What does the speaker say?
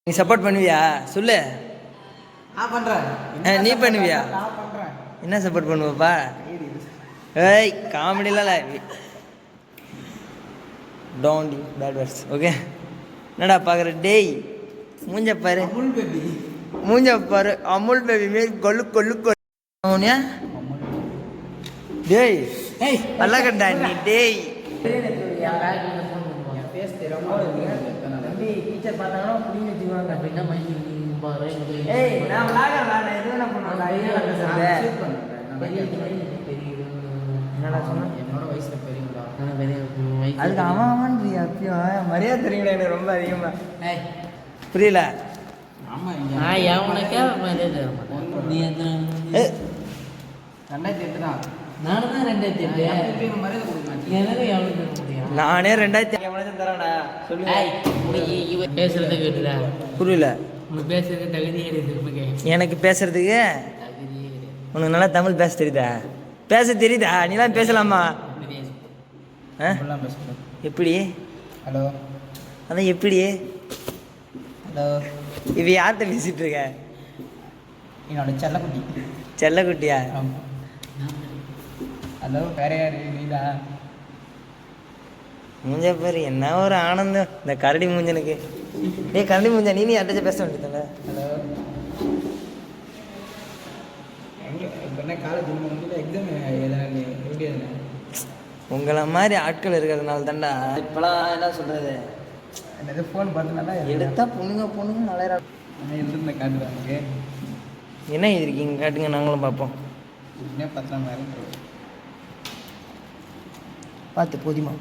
நீ சப்போர்ட் பண்ணுவியா சொல்லு. நான் பண்றேன். நீ பண்ணுவியா? நான் பண்றேன். என்ன சப்போர்ட் பண்ணுவப்பா? ஏய் காமெடிலாம் இல்லை. Don't bad words. ஓகே என்னடா பார்க்குற? டேய் மூஞ்ச பாரு. அமுல் பேபி. மூஞ்ச பாரு. அமுல் பேபி மாரி கொல்லு கொல்லு கொல்லுயா. டேய் ஏய் நல்லா கண்டா நீ. டேய் டீச்சர் பார்த்தாங்கன்னா புடிங்க வச்சுக்குவாங்க. அப்படின்னா ஏய் நான் விளாடுறேன். நான் எது வேணா பண்ணுவேன். என்னடா சொன்னா? என்னோட வயசுல பெரியவங்களா? அதுக்கு அவன்றியா அப்பயும் மரியாதை தெரியுங்களா எனக்கு ரொம்ப அதிகமா. ஏய் புரியல. ஆமா நான் எவனுக்கே மரியாதை தர மாட்டேன். நீ எத்தனை? 2008 தான். நானும் தான் 2008. மரியாதை கொடுக்க மாட்டேன். எனக்கு எவனுக்கு தர முடியும்? நானே 2000 தரேன்டா. சொல்லு. இவன் பேசுறதை கேட்டுடா. புரியல. உனக்கு பேசுறதுக்கு தகுதியே இருக்கு. எனக்கு பேசுறதுக்கு தகுதியே கிடையாது. உனக்கு நல்லா தமிழ் பேச தெரியுதா? பேச தெரியுதா? நீலாம் பேசலாமா? ஆ ஃபுல்லாக பேசுகிறேன். எப்படி? ஹலோ அதான் எப்படி? ஹலோ இப்போ யார்கிட்ட பேசிகிட்டு இருக்க? என்னோட செல்லக்குட்டி. செல்லக்குட்டியா? ஹலோ வேற யாரு? நீதா? மூஞ்ச பாரு என்ன ஒரு ஆனந்தம் இந்த கரடி மூஞ்சனுக்கு. டேய் கரடி மூஞ்சா நீ யார்கிட்ட பேச வேண்டியதானே? ஹலோ இப்போ என்ன காலேஜ் முடிஞ்சுட்டு எக்ஸாம் எழுதுறேன். எப்படி எழுதுனேன்? உங்களை மாதிரி ஆட்கள் இருக்கிறதுனால தான்டா இப்போலாம் என்ன சொல்கிறது, என்னது ஃபோன் பார்த்தனால எடுத்தா பொண்ணுங்க நலையறா. நான் எழுதுனேன் காட்டுறாங்க. என்ன எழுதிருக்கீங்க காட்டுங்க நாங்களும் பார்ப்போம். இன்னும் 10,000 பார்த்து போதிமா.